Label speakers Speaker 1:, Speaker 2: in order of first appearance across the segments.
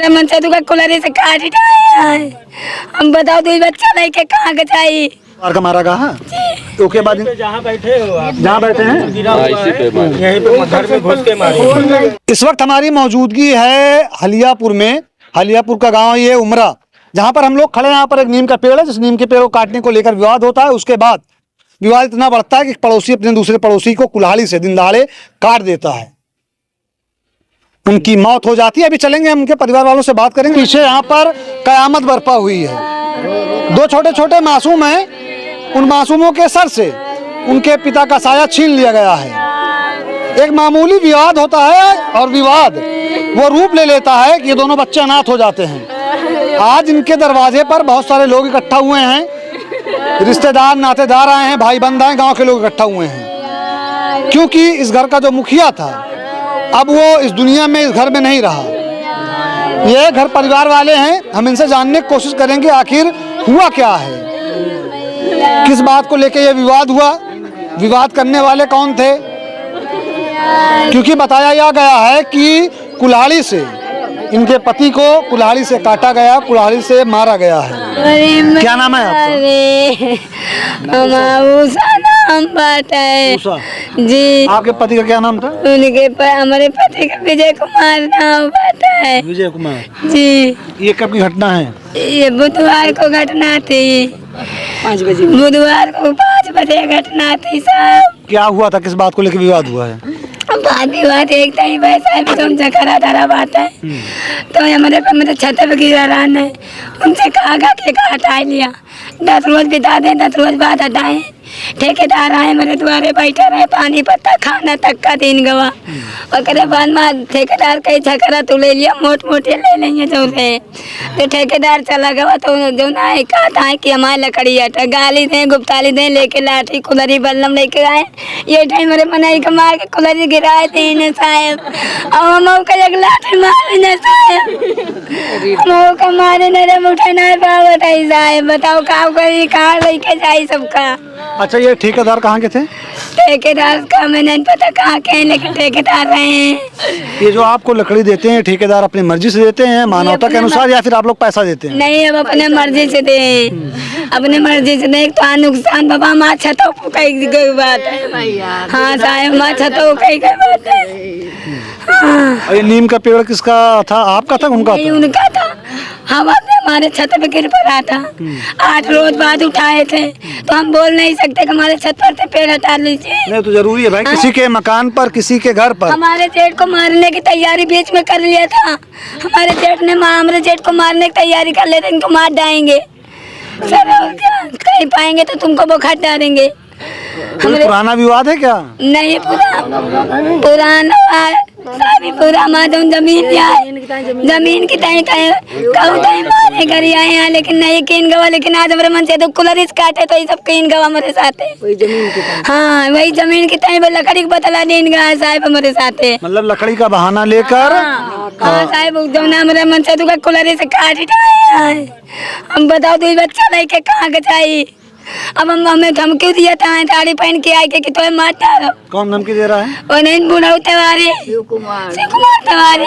Speaker 1: मनसे तू कुलरी से काट है। हम बताओ तू बच्चा लेके कहाँ के जाई?
Speaker 2: का मारा कहा तो के बाद जहाँ बैठे हैं यहीं पे घर में घुस के मारे। इस वक्त हमारी मौजूदगी है हलियापुर में। हलियापुर का गांव ये उमरा, जहाँ पर हम लोग खड़े हैं। यहाँ पर एक नीम का पेड़ है, जिस नीम के पेड़ को काटने को लेकर विवाद होता है। उसके बाद विवाद इतना बढ़ता है कि पड़ोसी अपने दूसरे पड़ोसी को कुल्हाड़ी से दिन दहाड़े काट देता है। उनकी मौत हो जाती है। अभी चलेंगे, हम उनके परिवार वालों से बात करेंगे। पीछे यहाँ पर कयामत बरपा हुई है। दो छोटे छोटे मासूम हैं, उन मासूमों के सर से उनके पिता का साया छीन लिया गया है। एक मामूली विवाद होता है और विवाद वो रूप ले लेता है कि ये दोनों बच्चे अनाथ हो जाते हैं। आज इनके दरवाजे पर बहुत सारे लोग इकट्ठा हुए हैं, रिश्तेदार नातेदार आए हैं, भाई बंद आए, गांव के लोग इकट्ठा हुए हैं। क्योंकि इस घर का जो मुखिया था अब वो इस दुनिया में, इस घर में नहीं रहा। ये घर परिवार वाले हैं। हम इनसे जानने की कोशिश करेंगे आखिर हुआ क्या है, किस बात को लेके ये विवाद हुआ, विवाद करने वाले कौन थे। क्योंकि बताया गया है कि कुल्हाड़ी से इनके पति को कुल्हाड़ी से काटा गया, कुल्हाड़ी से मारा गया है। क्या नाम है आपका?
Speaker 1: नाम बात है जी।
Speaker 2: आपके पति का क्या नाम था?
Speaker 1: हमारे पति का विजय कुमार नाम बात है।
Speaker 2: विजय कुमार
Speaker 1: जी।
Speaker 2: ये कब की घटना है?
Speaker 1: ये बुधवार को घटना थी, 5 बजे। बुधवार को 5 बजे घटना थी साहब।
Speaker 2: क्या हुआ था, किस बात को लेकर विवाद हुआ है?
Speaker 1: बात एक टाइम वैसा है, तुमसे करा धरा बात है। तो हमारे पे मतलब छत पे गिरा रहा है, उनसे कहा कि हटा लिया, 10 रोज बिता दें, 10 रोज बाद हटाएं। ठेकेदार आए मेरे द्वारे बैठे रहे, पानी पत्ता खाना तक का दिन गवा। और करे बाद में ठेकेदार कहीं झकरा तो ले लिया, मोट मोटे ले लेंगे जो रहे। तो ठेकेदार चला गया तो जो ना कहता है कि हमारी लकड़ी हटा, गाली दें गुप्ताली दें, लेके लाठी कुलरी बल्लम लेके आए। ये टाइम मेरे मनाई का मार के कुलरी गिराए थे इन्हें साहब। और हम एक लाठी मारे साहब, मौका मारे न उठे ना बताई साहब। बताओ काम करी, कहाँ लेके जाए सबका।
Speaker 2: अच्छा, ये ठेकेदार कहाँ के थे?
Speaker 1: ठेकेदार का मैं नहीं पता कहाँ के हैं, लेकिन ठेकेदार रहे हैं।
Speaker 2: ये जो आपको लकड़ी देते हैं ठेकेदार अपनी मर्जी से देते हैं, मानवता के अनुसार, या फिर आप लोग पैसा देते हैं?
Speaker 1: नहीं, अब अपने मर्जी से दे, अपने मर्जी से दे। तो नुकसान बाबा माँ छतो कही गई बात है। हाँ साहब, माँ छतो कही गई बात है।
Speaker 2: ये नीम का पेड़ किसका था, आपका था उनका था?
Speaker 1: उनका था। हवा से हमारे छत पे गिर पड़ा था, 8 रोज बाद उठाए थे। तो हम बोल नहीं सकते कि हमारे छत पर से पेड़ हटा लीजिए।
Speaker 2: नहीं तो जरूरी है भाई, किसी के मकान पर, किसी के घर पर।
Speaker 1: हमारे जेठ को मारने की तैयारी बीच में कर लिया था। हमारे जेठ ने हमारे जेठ को मारने की तैयारी कर लेते, इनको मार डालेंगे सर, कहीं पाएंगे तो तुमको बुखार डालेंगे।
Speaker 2: पुराना विवाद है क्या?
Speaker 1: नहीं, पुराना पूरा माधव जमीन जमीन की तय मारे करी आए हैं, लेकिन नहीं कीन गवा। लेकिन आज हमारे मन से तो कुलरिस काटे तो ये सब कीन गवा हमारे साथ है। हाँ, वही जमीन की तय लकड़ी को बतला दीन गया साहब हमारे साथ है।
Speaker 2: मतलब लकड़ी का बहाना लेकर
Speaker 1: हाँ साहब, जो ना हमारे मन से तो कुलरिस काट आए। हम बताओ तू बच्चा लेके कहाँ के जाई? अब हम हमें धमकी दिया था, साड़ी पहन के आए कि तो मारता रहो।
Speaker 2: कौन धमकी दे रहा है?
Speaker 1: वो नहीं, बुढ़ा तिवारी, शिव कुमार तिवारी।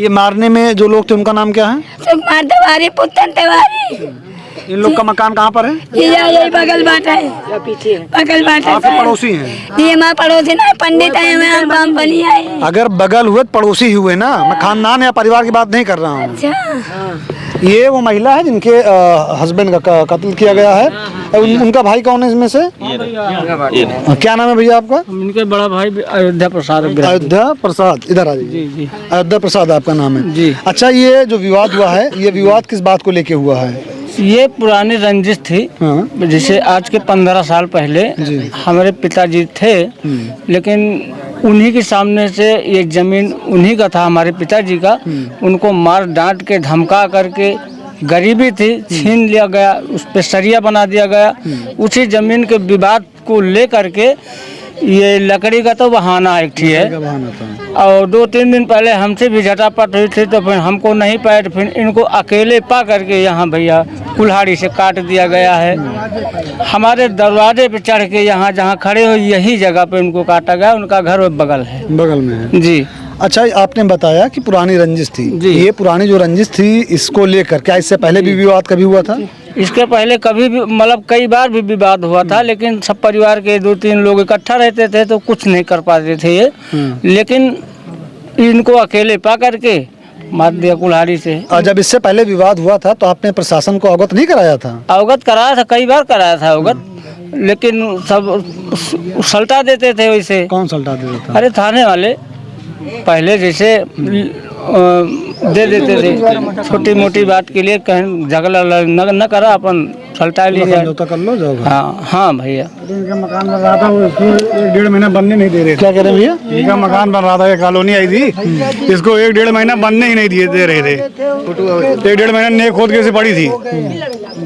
Speaker 2: ये मारने में जो लोग थे उनका नाम क्या है?
Speaker 1: शिव कुमार तिवारी, पुत्तन तिवारी।
Speaker 2: इन लोग का मकान कहाँ पर है?
Speaker 1: यही बगल बाटा है, बगल बाटा।
Speaker 2: आपके पड़ोसी हैं?
Speaker 1: ये हमारे पड़ोसी ना, पंडित है, हम बलिया है।
Speaker 2: अगर बगल हुए पड़ोसी ही हुए ना, मैं खानदान या परिवार की बात नहीं कर रहा हूँ।
Speaker 1: अच्छा।
Speaker 2: ये वो महिला है जिनके हस्बैंड का कत्ल किया गया है। उनका भाई कौन है इसमें से? क्या नाम है भैया आपका?
Speaker 3: इनके बड़ा भाई अयोध्या प्रसाद।
Speaker 2: अयोध्या प्रसाद, इधर आ जाइए।
Speaker 3: जी।
Speaker 2: अयोध्या प्रसाद आपका नाम है
Speaker 3: जी।
Speaker 2: अच्छा, ये जो विवाद हुआ है, ये विवाद किस बात को लेके हुआ है?
Speaker 3: ये पुरानी रंजिश थी।
Speaker 2: हाँ।
Speaker 3: जैसे आज के 15 साल पहले हमारे पिताजी थे, लेकिन उन्हीं के सामने से ये जमीन उन्हीं का था, हमारे पिताजी का। उनको मार डांट के धमका करके, गरीबी थी, छीन लिया गया, उस पे सरिया बना दिया गया। उसी जमीन के विवाद को लेकर के ये लकड़ी का तो बहाना एक थी है,
Speaker 2: बहाना था।
Speaker 3: और 2-3 दिन पहले हमसे भी झटापट हुई थी, तो फिर हमको नहीं पाए, तो फिर इनको अकेले पा करके यहाँ भैया कुल्हाड़ी से काट दिया गया है। हमारे दरवाजे पे चढ़ के यहाँ जहाँ खड़े हो यही जगह पे इनको काटा गया। उनका घर बगल है,
Speaker 2: बगल में है
Speaker 3: जी।
Speaker 2: अच्छा, आपने बताया कि पुरानी रंजिश थी,
Speaker 3: जी।
Speaker 2: ये पुरानी जो रंजिश थी इसको लेकर क्या इससे पहले भी विवाद कभी हुआ था?
Speaker 3: इसके पहले कभी भी मतलब कई बार भी विवाद हुआ था, लेकिन सब परिवार के 2-3 लोग इकट्ठा रहते थे तो कुछ नहीं कर पाते थे ये। लेकिन इनको अकेले पा करके मार दिया कुल्हाड़ी से।
Speaker 2: और जब इससे पहले विवाद हुआ था तो आपने प्रशासन को अवगत नहीं कराया था?
Speaker 3: अवगत कराया था, कई बार कराया था अवगत, लेकिन सब सल्टा देते थे वैसे।
Speaker 2: कौन सल्टा देता था?
Speaker 3: अरे थाने वाले पहले जैसे दे देते थे, छोटी मोटी बात के लिए कहीं झगड़ा न करा, अपन सल्टा लिया,
Speaker 2: समझौता कर लो जाओ।
Speaker 3: हाँ भैया।
Speaker 4: इनका मकान बन रहा था, वो इसको 1-1.5 महीना बनने नहीं दे रहे थे।
Speaker 2: क्या कह रहे हैं भैया?
Speaker 4: इनका मकान बन रहा था, ये कॉलोनी आई थी, इसको 1-1.5 महीना बनने ही नहीं दे रहे थे। 1-1.5 महीना नेक खोद के से पड़ी थी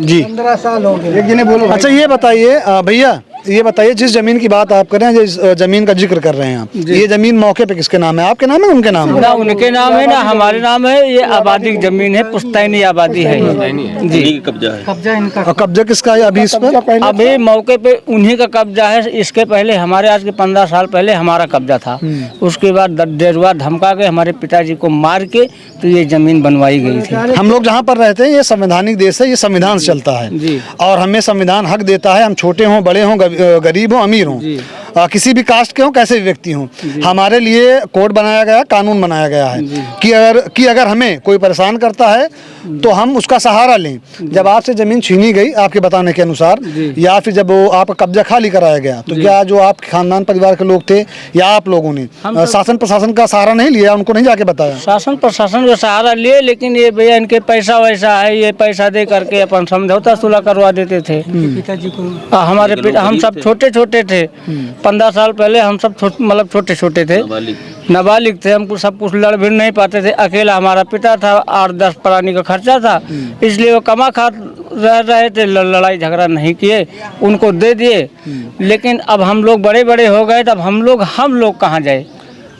Speaker 4: जी।
Speaker 2: 15 साल हो गए। एक जने बोलो। अच्छा ये बताइए भैया, ये बताइए जिस जमीन की बात आप कर रहे हैं, जिस जमीन का जिक्र कर रहे हैं आप, ये जमीन मौके पे किसके नाम है? आपके नाम है, उनके नाम है?
Speaker 3: ना उनके नाम है ना हमारे नाम है। ये आबादी की जमीन है, पुश्तैनी आबादी है जी।
Speaker 2: कब्जा इनका। और कब्जा किसका है अभी इस पर?
Speaker 3: अभी मौके पे उन्हीं का कब्जा है। इसके पहले हमारे आज के 15 साल पहले हमारा कब्जा था। उसके बाद डेरवा धमका के हमारे पिताजी को मार के तो ये जमीन बनवाई गई थी।
Speaker 2: हम लोग जहाँ पर रहते हैं ये संवैधानिक देश है, ये संविधान से चलता है
Speaker 3: जी।
Speaker 2: और हमें संविधान हक देता है, हम छोटे हों बड़े हों, गरीब हो अमीर हो, किसी भी कास्ट के हो, कैसे भी व्यक्ति हो, हमारे लिए कोड बनाया गया, कानून बनाया गया है कि अगर हमें कोई परेशान करता है तो हम उसका सहारा लें। जब आपसे जमीन छीनी गई आपके बताने के अनुसार, या फिर जब वो आपका कब्जा खाली कराया गया, तो क्या जो आपके खानदान परिवार के लोग थे या आप लोगों ने शासन प्रशासन का सहारा नहीं लिया, उनको नहीं जाके बताया?
Speaker 3: शासन प्रशासन का सहारा लिए, लेकिन ये भैया इनके पैसा वैसा है, ये पैसा दे करके अपन समझौता सुलह करवा देते थे पिताजी को। हमारे पिता, हम सब छोटे छोटे थे, 15 साल पहले हम सब मतलब छोटे छोटे थे, नाबालिग थे, हमको सब कुछ लड़ भी नहीं पाते थे। अकेला हमारा पिता था, 8-10 प्राणी का खर्चा था, इसलिए वो कमा खा रहे थे, लड़ाई झगड़ा नहीं किए, उनको दे दिए। लेकिन अब हम लोग बड़े बड़े हो गए, तब हम लोग कहाँ जाए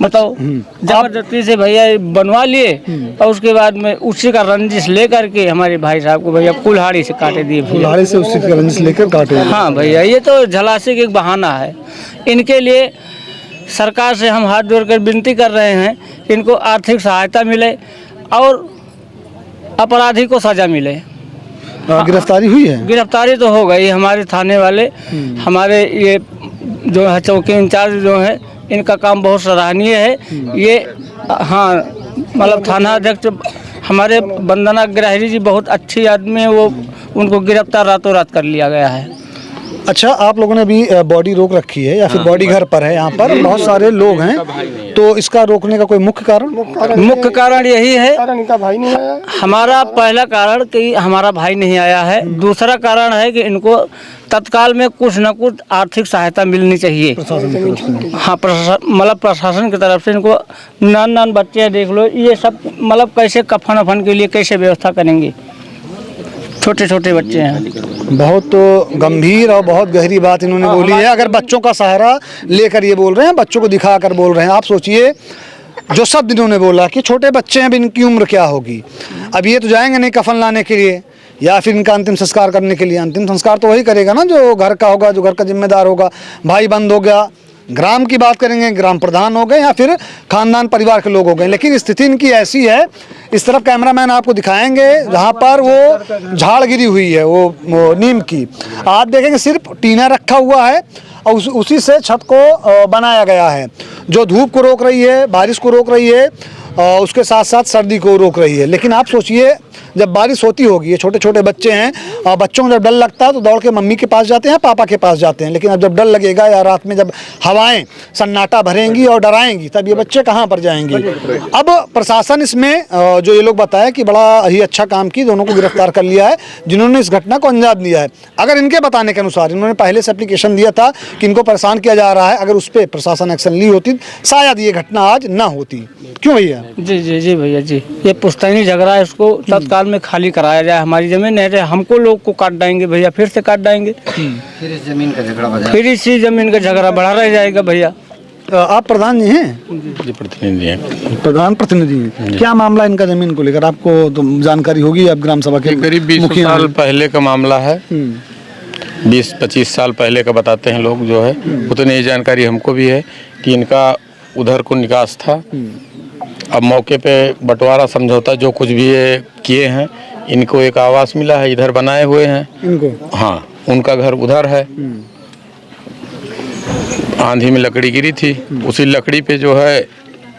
Speaker 3: बताओ? जबरदस्ती से भैया बनवा लिए और उसके बाद में उसी का रंजिश लेकर के हमारे भाई साहब को भैया कुल्हाड़ी से काटे दिए।
Speaker 2: कुल्हाड़ी से उसी का रंजिश लेकर काटे?
Speaker 3: हाँ भैया, ये तो झलासी का एक बहाना है। इनके लिए सरकार से हम हाथ जोड़कर विनती कर रहे हैं, इनको आर्थिक सहायता मिले और अपराधी को सजा मिले।
Speaker 2: गिरफ्तारी हुई है?
Speaker 3: गिरफ्तारी तो हो गई। हमारे थाने वाले, हमारे ये जो है चौकी इंचार्ज जो है, इनका काम बहुत सराहनीय है। ये हाँ मतलब थाना अध्यक्ष हमारे वंदना ग्राहरी जी बहुत अच्छी आदमी है, वो उनको गिरफ्तार रातों रात कर लिया गया है।
Speaker 2: अच्छा, आप लोगों ने भी बॉडी रोक रखी है या फिर बॉडी घर पर है? यहाँ पर बहुत सारे लोग हैं, तो इसका रोकने का कोई मुख्य कारण?
Speaker 3: मुख्य कारण यही है, हमारा पहला कारण कि हमारा भाई नहीं आया है। दूसरा कारण है कि इनको तत्काल में कुछ न कुछ आर्थिक सहायता मिलनी चाहिए। हाँ, मतलब प्रशासन की तरफ से इनको नान बच्चे देख लो, ये सब मतलब कैसे कफन वफन के लिए कैसे व्यवस्था करेंगे? छोटे छोटे बच्चे हैं।
Speaker 2: बहुत तो गंभीर और बहुत गहरी बात इन्होंने बोली है। अगर बच्चों का सहारा लेकर ये बोल रहे हैं, बच्चों को दिखाकर बोल रहे हैं, आप सोचिए जो शब्द इन्होंने बोला कि छोटे बच्चे हैं, अब इनकी उम्र क्या होगी? अब ये तो जाएंगे नहीं कफन लाने के लिए या फिर इनका अंतिम संस्कार करने के लिए। अंतिम संस्कार तो वही करेगा ना जो घर का होगा, जो घर का जिम्मेदार होगा। भाई बंद हो गया, ग्राम की बात करेंगे, ग्राम प्रधान हो गए या फिर खानदान परिवार के लोग हो गए। लेकिन स्थिति इनकी ऐसी है, इस तरफ कैमरामैन आपको दिखाएंगे जहाँ पर वो झाड़ गिरी हुई है, वो नीम की। आप देखेंगे सिर्फ टीना रखा हुआ है और उसी से छत को बनाया गया है, जो धूप को रोक रही है, बारिश को रोक रही है और उसके साथ साथ सर्दी को रोक रही है। लेकिन आप सोचिए जब बारिश होती होगी, ये छोटे छोटे बच्चे हैं और बच्चों को जब डर लगता है तो दौड़ के मम्मी के पास जाते हैं, पापा के पास जाते हैं। लेकिन अब जब डर लगेगा या रात में जब हवाएं सन्नाटा भरेंगी और डराएंगी, तब ये बच्चे कहाँ पर जाएंगे? अब प्रशासन इसमें जो ये लोग बताए कि बड़ा ही अच्छा काम की, दोनों को गिरफ्तार कर लिया है जिन्होंने इस घटना को अंजाम दिया है। अगर इनके बताने के अनुसार इन्होंने पहले से एप्लीकेशन दिया था कि इनको परेशान किया जा रहा है, अगर उस पर प्रशासन एक्शन ली होती शायद ये घटना आज ना होती। क्यों भैया?
Speaker 3: जी जी जी भैया जी, ये पुश्तैनी झगड़ा है, इसको तत्काल में खाली कराया जाए हमारी ज़मीन, नहीं तो हमको लोग को काट डालेंगे भैया, फिर से काट डालेंगे,
Speaker 5: फिर इस जमीन का झगड़ा बजा।
Speaker 3: फिर इसी ज़मीन का झगड़ा बढ़ा रह जाएगा भैया।
Speaker 2: आप प्रधान जी हैं?
Speaker 6: जी प्रतिनिधि हैं।
Speaker 2: प्रधान प्रतिनिधि हैं। क्या मामला इनका जमीन को लेकर? आपको तो जानकारी होगी, आप ग्राम सभा के
Speaker 6: करीब 20 साल पहले का मामला है। 20-25 साल पहले का बताते हैं लोग जो है, उतनी ही जानकारी हमको भी है कि इनका उधर को निकास था। अब मौके पे बंटवारा समझौता जो कुछ भी ये किए हैं, इनको एक आवास मिला है, इधर बनाए हुए हैं
Speaker 2: इनको।
Speaker 6: हाँ, उनका घर उधर है। आंधी में लकड़ी गिरी थी, उसी लकड़ी पे जो है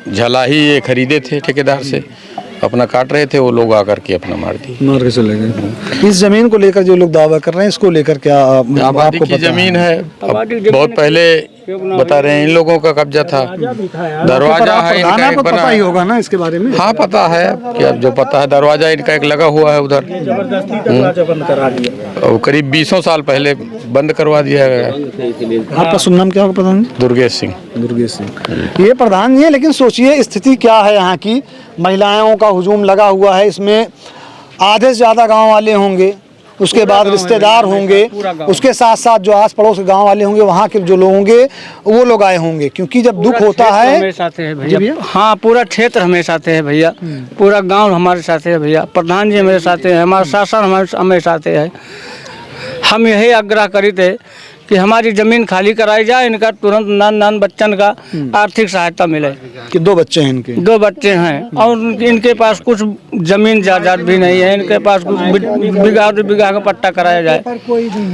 Speaker 6: झलाही ये खरीदे थे ठेकेदार से, अपना काट रहे थे, वो लोग आकर के अपना मार
Speaker 2: के चले गए। इस जमीन को लेकर जो लोग दावा कर रहे हैं, इसको लेकर क्या
Speaker 6: आबादी की जमीन है? बहुत पहले बता रहे हैं इन लोगों का कब्जा था, दरवाजा है इनका एक बना।
Speaker 2: पता ही होगा ना इसके बारे में?
Speaker 6: हाँ पता है, कि अब जो पता है दरवाजा इनका एक लगा हुआ है उधर, और करीब 20 साल पहले बंद करवा दिया गया।
Speaker 2: आपका शुभ नाम क्या होगा प्रधान जी?
Speaker 6: दुर्गेश सिंह।
Speaker 2: दुर्गेश सिंह ये प्रधान जी है, लेकिन सोचिए स्थिति क्या है यहाँ की। महिलाओं का हुजूम लगा हुआ है, इसमें आधे से ज़्यादा गांव वाले होंगे, उसके बाद रिश्तेदार होंगे, उसके साथ साथ जो आस पड़ोस के गांव वाले होंगे, वहाँ के जो लोग होंगे वो लोग आए होंगे, क्योंकि जब दुख होता है
Speaker 3: हमारे साथ है भैया। हाँ, पूरा क्षेत्र हमारे साथ है भैया, पूरा गांव हमारे साथ है भैया, प्रधान जी हमारे साथ है, हमारा शासन हमारे साथ है। हम यही आग्रह करी थे कि हमारी जमीन खाली कराई जाए, इनका तुरंत नान बच्चन का आर्थिक सहायता मिले।
Speaker 2: कि 2 बच्चे हैं इनके?
Speaker 3: 2 बच्चे हैं और इनके पास कुछ जमीन जायदाद भी नहीं है, इनके पास कुछ बीघा का पट्टा कराया जाए।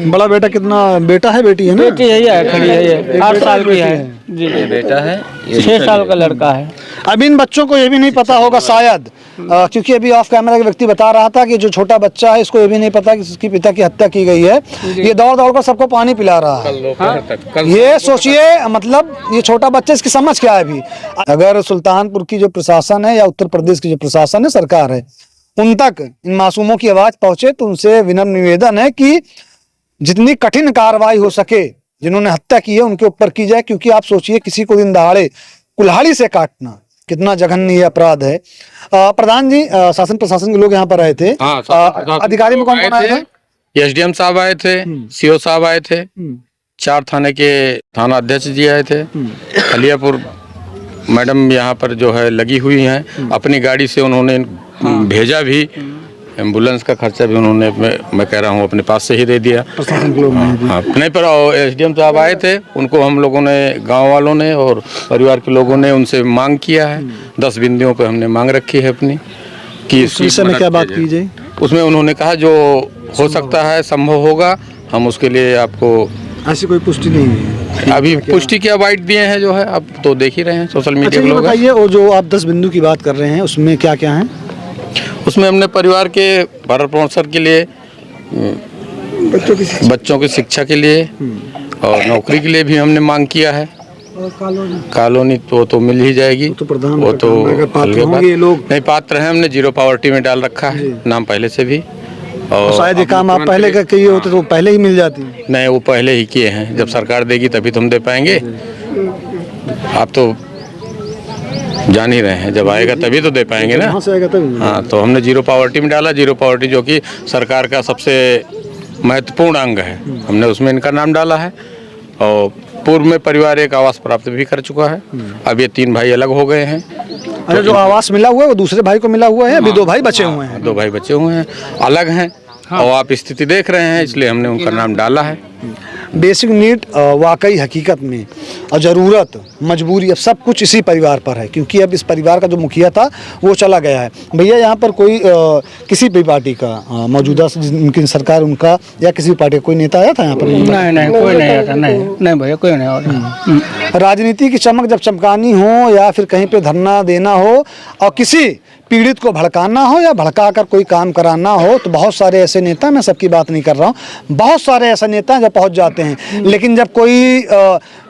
Speaker 2: बड़ा बेटा कितना, बेटा है बेटी है ना?
Speaker 3: बेटी है, खड़ी है, 8 साल की है जी।
Speaker 5: बेटा है,
Speaker 3: 6 साल का लड़का है।
Speaker 2: अब इन बच्चों को ये भी नहीं पता होगा शायद, क्योंकि अभी ऑफ कैमरा के व्यक्ति बता रहा था कि जो छोटा बच्चा है इसको ये भी नहीं पता कि उसकी पिता की हत्या की गई है। ये दौड़ दौड़ कर सबको पानी पिला रहा है। ये सोचिए, मतलब ये छोटा बच्चा, इसकी समझ क्या है अभी? अगर सुल्तानपुर की जो प्रशासन है या उत्तर प्रदेश की जो प्रशासन है, सरकार है, उन तक इन मासूमों की आवाज पहुंचे तो उनसे विनम्र निवेदन है कि जितनी कठिन कार्रवाई हो सके, जिन्होंने हत्या की है उनके ऊपर की जाए। क्योंकि आप सोचिए, किसी को दिन दहाड़े कुल्हाड़ी से काटना कितना जघन्य अपराध है। प्रधान जी, शासन प्रशासन के लोग यहाँ पर आए थे। अधिकारी में कौन कौन आए थे?
Speaker 6: एसडीएम साहब आए थे, सीओ साहब आए थे, 4 थाने के थाना अध्यक्ष जी आए थे, हलियापुर मैडम यहाँ पर जो है लगी हुई हैं, अपनी गाड़ी से उन्होंने भेजा भी, एम्बुलेंस का खर्चा भी उन्होंने, मैं कह रहा हूँ अपने पास से ही दे दिया। हाँ, नहीं पर एसडीएम साहब आए थे, उनको हम लोगों ने, गांव वालों ने और परिवार के लोगों ने उनसे मांग किया है। 10 बिंदियों पे हमने मांग रखी है अपनी कि
Speaker 2: उस विषय में क्या बात की जाए।
Speaker 6: उसमें उन्होंने कहा जो हो सकता है, संभव होगा, हम उसके लिए आपको।
Speaker 2: ऐसी कोई पुष्टि नहीं है
Speaker 6: अभी? पुष्टि क्या बाइट दिए हैं जो है, अब तो देख ही रहे हैं सोशल मीडिया के लोग।
Speaker 2: बताइए, और जो आप 10 बिंदु की बात कर रहे हैं उसमें क्या क्या है?
Speaker 6: उसमें हमने परिवार के भरण पोषण के लिए, बच्चों की शिक्षा के लिए और नौकरी के लिए भी हमने मांग किया है। कॉलोनी तो मिल ही जाएगी,
Speaker 2: तो प्रधान
Speaker 6: वो तो
Speaker 2: पात्र होंगे ये लोग।
Speaker 6: नहीं पात्र हैं, हमने 0 पॉवर्टी में डाल रखा है नाम पहले से भी। और
Speaker 2: शायद ये काम आप पहले किए होते तो पहले ही मिल जाती।
Speaker 6: नहीं, वो पहले ही किए हैं, जब सरकार देगी तभी तो हम दे पाएंगे। आप तो जान ही रहे हैं, जब आएगा तभी तो दे पाएंगे ना। हाँ, तो हमने 0 पॉवर्टी में डाला। 0 पॉवर्टी जो कि सरकार का सबसे महत्वपूर्ण अंग है, हमने उसमें इनका नाम डाला है। और पूर्व में परिवार एक आवास प्राप्त भी कर चुका है। अब ये 3 भाई अलग हो गए हैं।
Speaker 2: अरे जो आवास मिला हुआ है वो दूसरे भाई को मिला हुआ है, अभी 2 भाई बचे हुए हैं।
Speaker 6: 2 भाई बचे हुए हैं, अलग हैं। और आप स्थिति देख रहे हैं, इसलिए हमने उनका नाम डाला है।
Speaker 2: बेसिक नीड वाकई हकीकत में और ज़रूरत, मजबूरी, अब सब कुछ इसी परिवार पर है, क्योंकि अब इस परिवार का जो मुखिया था वो चला गया है। भैया, यहाँ पर कोई किसी भी पार्टी का मौजूदा उनकी सरकार, उनका या किसी भी पार्टी का कोई नेता आया था यहाँ पर?
Speaker 3: नहीं, कोई नहीं आया था। नहीं भैया, कोई नहीं आया।
Speaker 2: राजनीति की चमक जब चमकानी हो या फिर कहीं पे धरना देना हो और किसी पीड़ित को भड़काना हो या भड़का कर कोई काम कराना हो, तो बहुत सारे ऐसे नेता, मैं सबकी बात नहीं कर रहा हूँ, बहुत सारे ऐसे नेता जब पहुँच जाते हैं। लेकिन जब कोई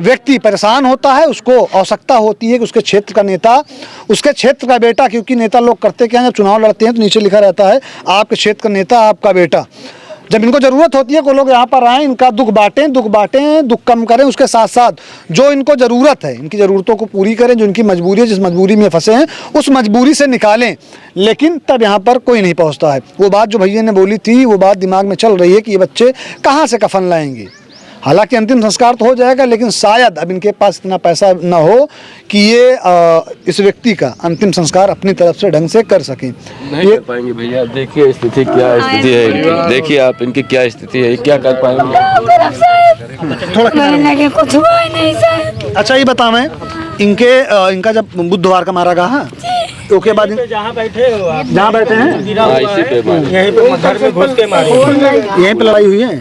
Speaker 2: व्यक्ति परेशान होता है, उसको आवश्यकता होती है कि उसके क्षेत्र का नेता, उसके क्षेत्र का बेटा, क्योंकि नेता लोग करते क्या हैं, जब चुनाव लड़ते हैं तो नीचे लिखा रहता है आपके क्षेत्र का नेता आपका बेटा। जब इनको ज़रूरत होती है वो लोग यहाँ पर आएँ, इनका दुख बांटें, दुख कम करें, उसके साथ साथ जो इनको ज़रूरत है इनकी ज़रूरतों को पूरी करें, जो इनकी मजबूरी है, जिस मजबूरी में फंसे हैं उस मजबूरी से निकालें। लेकिन तब यहाँ पर कोई नहीं पहुँचता है। वो बात जो भैया ने बोली थी वो बात दिमाग में चल रही है कि ये बच्चे कहाँ से कफन लाएंगे। हालांकि अंतिम संस्कार तो हो जाएगा, लेकिन शायद अब इनके पास इतना पैसा ना हो कि ये इस व्यक्ति का अंतिम संस्कार अपनी तरफ से ढंग से कर सकें।
Speaker 7: नहीं कर पाएंगे भैया, देखिए स्थिति क्या स्थिति है, देखिए आप इनकी क्या स्थिति है, क्या कर पाएंगे।
Speaker 2: थोड़ा
Speaker 1: लगे कुछ हुआ ही नहीं सर।
Speaker 2: अच्छा ये बताएं, इनका जब बुधवार का मारा गया उसके बाद
Speaker 3: जहाँ बैठे हो आप,
Speaker 2: जहाँ बैठे हैं
Speaker 7: इसी पे
Speaker 3: यहीं पे घर में घुस के मारे।
Speaker 2: यहीं पे लड़ाई हुई है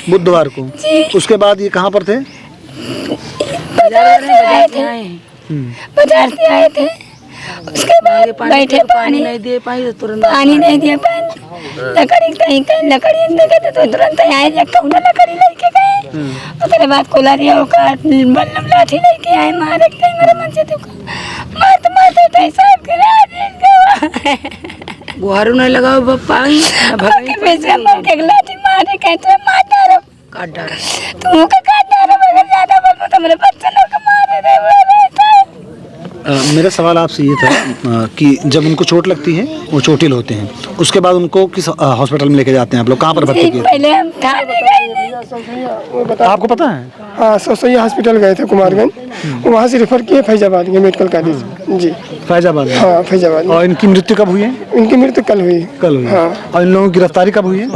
Speaker 2: बुधवार को। उसके बाद ये कहाँ पर थे?
Speaker 1: बाजार से आए थे, बाजार से आए थे। उसके बाद बैठे, पानी नहीं दे पाए तो तुरंत पानी नहीं दिया पाए, लकड़ी देखे तो तुरंत आए, कौन लकड़ी लेके गए। उसके बाद कुलरिया का बल्लम लाठी लेके आए, मारे मेरे मन से मारते साहब के
Speaker 8: गुहारू नहीं लगाओ पानी
Speaker 1: के लाठी मारे कहते मार डालो,
Speaker 8: काट डालो।
Speaker 1: तुम का काट डालो, मगर ज्यादा बोल तो मेरे बच्चे लोग मारे
Speaker 2: मेरा सवाल आपसे ये था कि जब उनको चोट लगती है वो चोटिल होते हैं, उसके बाद उनको किस हॉस्पिटल में लेके जाते हैं आप लोग? कहाँ पर भर्ती किए?
Speaker 1: पहले हम थाने गए।
Speaker 2: आपको पता है?
Speaker 9: हाँ, सोसैया हॉस्पिटल गए थे कुमारगंज, वहाँ से रेफर किए फैजाबाद के मेडिकल कॉलेज। जी
Speaker 2: फैजाबाद में?
Speaker 9: हाँ, फैजाबाद में।
Speaker 2: और इनकी मृत्यु कब हुई है?
Speaker 9: इनकी मृत्यु कल हुई।
Speaker 2: कल हुई।
Speaker 9: हाँ।
Speaker 2: और इन लोगों की गिरफ्तारी कब हुई है?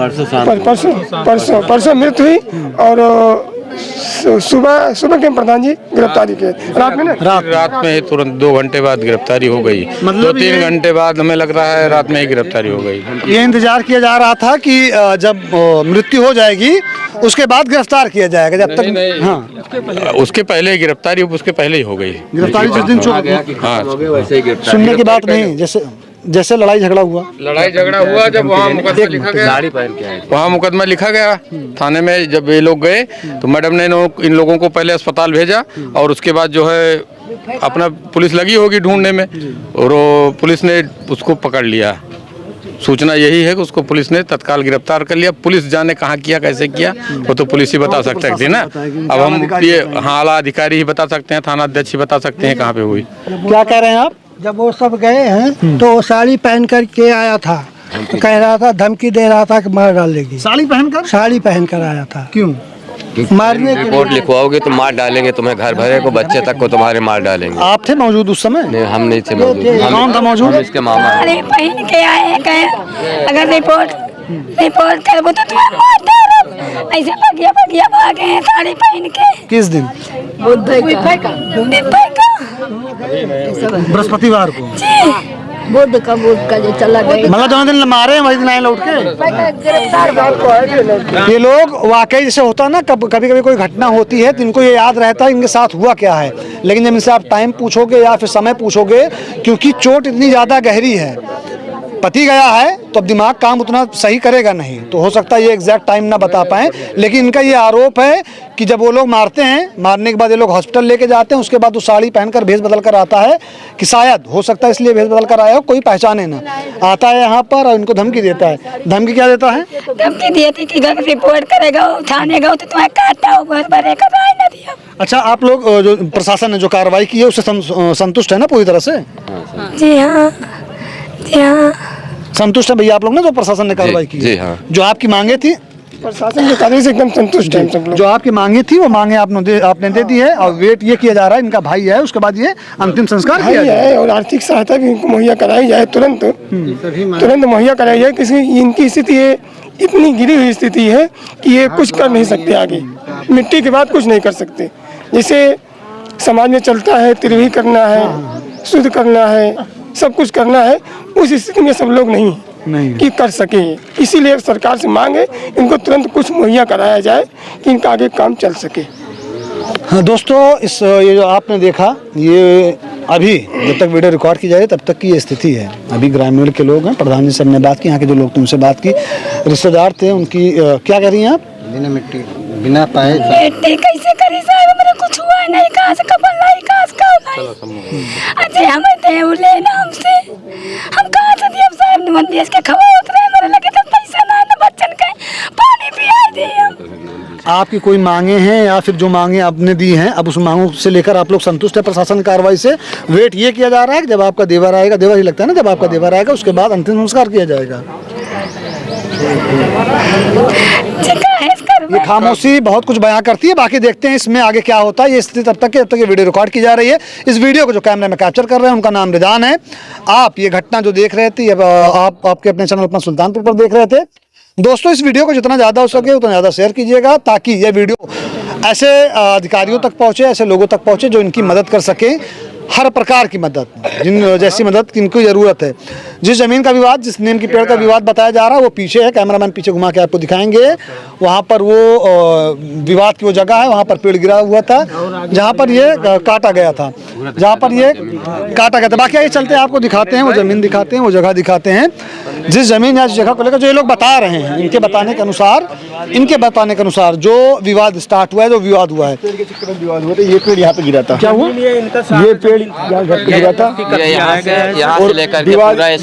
Speaker 9: परसों मृत्यु हुई और सुबह के प्रधान जी गिरफ्तारी किए रात में ना,
Speaker 6: रात में ही तुरंत 2 घंटे बाद गिरफ्तारी हो गई।
Speaker 2: मतलब
Speaker 6: 2-3 घंटे बाद हमें लग रहा है रात में ही गिरफ्तारी हो गई।
Speaker 2: ये इंतजार किया जा रहा था कि जब मृत्यु हो जाएगी उसके बाद गिरफ्तार किया जाएगा, जब तक
Speaker 6: नहीं,
Speaker 2: हाँ
Speaker 6: उसके पहले ही गिरफ्तारी उसके पहले ही हो गई।
Speaker 2: गिरफ्तारी जिस दिन
Speaker 6: हाँ,
Speaker 2: सुनने की बात नहीं, जैसे लड़ाई झगड़ा हुआ
Speaker 6: जब वहाँ मुकदमा लिखा गया, वहाँ मुकदमा लिखा गया थाने में। जब ये लोग गए तो मैडम ने इन लोगों को पहले अस्पताल भेजा और उसके बाद जो है अपना पुलिस लगी होगी ढूंढने में, और वो पुलिस ने उसको पकड़ लिया। सूचना यही है कि उसको पुलिस ने तत्काल गिरफ्तार कर लिया। पुलिस जाने कहाँ किया, कैसे किया, वो तो पुलिस ही बता सकती थी ना। अब हम ये आला अधिकारी ही बता सकते हैं, थाना अध्यक्ष ही बता सकते हैं कहाँ पे हुई।
Speaker 2: क्या कह रहे हैं आप?
Speaker 10: जब वो सब गए हैं तो वो साड़ी पहन कर के आया था, कह रहा था, धमकी दे रहा था कि मार डालेगी।
Speaker 2: साड़ी पहन कर
Speaker 10: आया था।
Speaker 2: क्यों?
Speaker 10: मारने की
Speaker 7: रिपोर्ट लिखवाओगे तो मार डालेंगे तुम्हें, घर भरे को, बच्चे तक को तुम्हारे मार डालेंगे।
Speaker 2: आप थे मौजूद उस समय?
Speaker 7: नहीं, हम नहीं थे मौजूद।
Speaker 2: कौन था मौजूद?
Speaker 7: इसके मामा।
Speaker 1: साड़ी पहन के आए कहे अगर रिपोर्ट करबो तो तुम्हें मार डालो। ऐसे बगिया भागे हैं साड़ी पहन के।
Speaker 2: किस दिन? बृहस्पतिवार को।
Speaker 8: बुध का जो चला गया,
Speaker 2: मतलब जो दिन मारे हैं वही दिन आए लौट के। ये लोग वाकई जैसे होता है ना, कभी कभी कोई घटना होती है तो इनको ये याद रहता है इनके साथ हुआ क्या है, लेकिन जब इनसे आप टाइम पूछोगे या फिर समय पूछोगे, क्योंकि चोट इतनी ज़्यादा गहरी है, पति गया है तो अब दिमाग काम उतना सही करेगा नहीं, तो हो सकता है ये एग्जैक्ट टाइम ना बता पाएँ। लेकिन इनका ये आरोप है कि जब वो लोग मारते हैं, मारने के बाद ये लोग हॉस्पिटल लेके जाते हैं, उसके बाद वो साड़ी पहनकर भेष बदल कर आता है, कि शायद हो सकता है इसलिए भेष बदल कर आया हो, कोई पहचाने ना, आता है यहाँ पर और इनको धमकी देता है। धमकी क्या देता है?
Speaker 1: धमकी देती कि अगर रिपोर्ट करेगा थाने गो तो तुम्हें काटा हो, घर भरे का राय न दिया।
Speaker 2: अच्छा, आप लोग जो प्रशासन ने जो कार्रवाई की है उससे संतुष्ट है ना पूरी तरह से?
Speaker 1: जी हाँ, जी हाँ,
Speaker 2: संतुष्ट है भैया आप लोग ना जो प्रशासन ने कार्रवाई की?
Speaker 7: जी हाँ।
Speaker 2: जो आपकी मांगे थी
Speaker 9: प्रशासन के कार्य से एकदम संतुष्ट है सब लोग।
Speaker 2: जो आपकी मांगे थी वो मांगे आपने दे दी है, और वेट ये किया जा रहा है इनका भाई है, उसके बाद ये अंतिम संस्कार किया जाए
Speaker 9: और आर्थिक सहायता भी इनको मुहैया कराई जाए, तुरंत मुहैया कराई जाए। किसी इनकी स्थिति है, इतनी गिरी हुई स्थिति है कि ये कुछ कर नहीं सकते आगे, मिट्टी के बाद कुछ नहीं कर सकते। जैसे समाज में चलता है, तिरवी करना है, शुद्ध करना है, सब कुछ करना है, उस स्थिति में सब लोग नहीं कि कर सके। इसीलिए सरकार से मांगे इनको तुरंत कुछ मुहैया कराया जाए कि इनका आगे काम चल सके।
Speaker 2: हाँ दोस्तों, ये जो आपने देखा, ये अभी जब तक वीडियो रिकॉर्ड की जा रही है तब तक की ये स्थिति है। अभी ग्रामीण के लोग हैं, प्रधान जी से हमने बात की, यहाँ के जो लोग थे उनसे बात की, रिश्तेदार थे उनकी। क्या कह रही हैं आप?
Speaker 5: बिना मिट्टी बिना पाए
Speaker 1: बेटे कैसे करी साहब, मेरे कुछ हुआ नहीं, कहाँ से कपल लाई, कहाँ से कहाँ लाई। अच्छा हमें दे लेना हमसे, हम कहाँ से दिए साहब, निमन देश के खवा उतरे, मेरे लगे तो पैसा ना बच्चन के पानी
Speaker 2: आपकी कोई मांगे हैं या फिर जो मांगे आपने दी हैं अब उस मांगों से लेकर आप लोग संतुष्ट है प्रशासन की कार्रवाई से? वेट ये किया जा रहा है कि जब आपका देवर आएगा, देवर ही लगता है ना, जब आपका देवर आएगा उसके बाद अंतिम संस्कार किया जाएगा। ये खामोशी बहुत कुछ बयां करती है। बाकी देखते हैं इसमें आगे क्या होता है। ये स्थिति तब तक ये वीडियो रिकॉर्ड की जा रही है। इस वीडियो को जो कैमरे में कैप्चर कर रहे हैं उनका नाम रिदान है। आप ये घटना जो देख रहे थे, आप आपके अपने चैनल अपना सुल्तानपुर पर देख रहे थे। दोस्तों, इस वीडियो को जितना ज़्यादा हो सके उतना ज़्यादा शेयर कीजिएगा ताकि ये वीडियो ऐसे अधिकारियों तक पहुँचे, ऐसे लोगों तक पहुँचे जो इनकी मदद कर सकें, हर प्रकार की मदद, जिन जैसी मदद इनको ज़रूरत है। जिस ज़मीन का विवाद, जिस नीम की पेड़ का विवाद बताया जा रहा है वो पीछे है, कैमरामैन पीछे घुमा के आपको दिखाएंगे। वहाँ पर वो विवाद की वो जगह है, वहाँ पर पेड़ गिरा हुआ था जहाँ पर ये काटा गया था, बाकी आइए चलते हैं, आपको दिखाते हैं, वो ज़मीन दिखाते हैं, वो जगह दिखाते हैं जिस ज़मीन या जिस जगह को लेकर जो ये लोग बता रहे हैं। इनके बताने के अनुसार जो विवाद स्टार्ट हुआ है, जो विवाद हुआ है,
Speaker 9: विवाद हुआ था, ये पेड़ यहाँ पे गिरा था।
Speaker 2: क्या हुआ?
Speaker 9: ये पेड़ यहाँ घर पे गिरा था और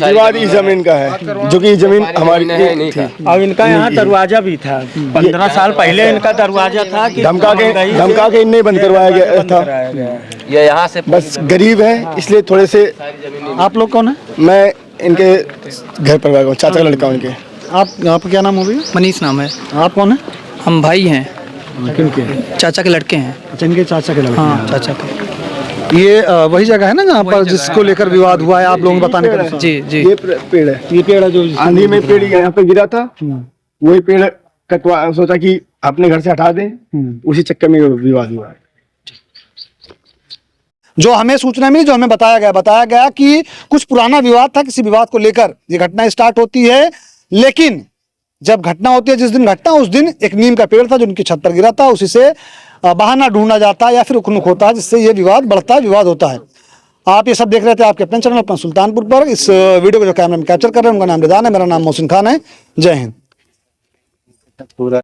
Speaker 9: विवाद इस जमीन का है जो कि जमीन हमारी नहीं थी।
Speaker 3: और इनका यहाँ दरवाजा भी था, 15 साल पहले इनका दरवाजा था कि
Speaker 9: धमका के इन्हें बंद करवाया गया था।
Speaker 5: ये यहाँ से
Speaker 9: बस गरीब है इसलिए थोड़े से।
Speaker 2: आप लोग कौन है?
Speaker 9: मैं इनके घर परिवार का चाचा का लड़का हूँ इनके।
Speaker 2: आप क्या नाम हो भैया?
Speaker 3: मनीष नाम है।
Speaker 2: आप कौन है?
Speaker 3: हम भाई हैं,
Speaker 2: किनके?
Speaker 3: चाचा के लड़के हैं।
Speaker 2: अच्छा, इनके चाचा के लड़के?
Speaker 3: हाँ, चाचा के।
Speaker 2: ये वही जगह है ना जहाँ पर जिसको लेकर विवाद हुआ है, आप लोगों को बताने के अनुसार?
Speaker 3: जी जी,
Speaker 9: ये पेड़ है, ये पेड़ है जो आंधी में पेड़ यहाँ पे गिरा था। वही पेड़ कटवा सोचा कि अपने घर से हटा दें, उसी चक्कर में विवाद हुआ है।
Speaker 2: जो हमें सूचना मिली, जो हमें बताया गया कि कुछ पुराना विवाद था, किसी विवाद को लेकर ये घटना स्टार्ट होती है। लेकिन जब घटना होती है, जिस दिन घटना, उस दिन एक नीम का पेड़ था जो उनकी छत पर गिरा था, उसी से बहाना ढूंढा जाता है या फिर उखनुक होता है, जिससे ये विवाद बढ़ता है, विवाद होता है। आप ये सब देख रहे थे आपके अपने चैनल अपना सुल्तानपुर पर। इस वीडियो को जो कैमरा में कैप्चर कर रहे हैं उनका नाम रिदान है, मेरा नाम मोहसिन खान है। जय हिंद।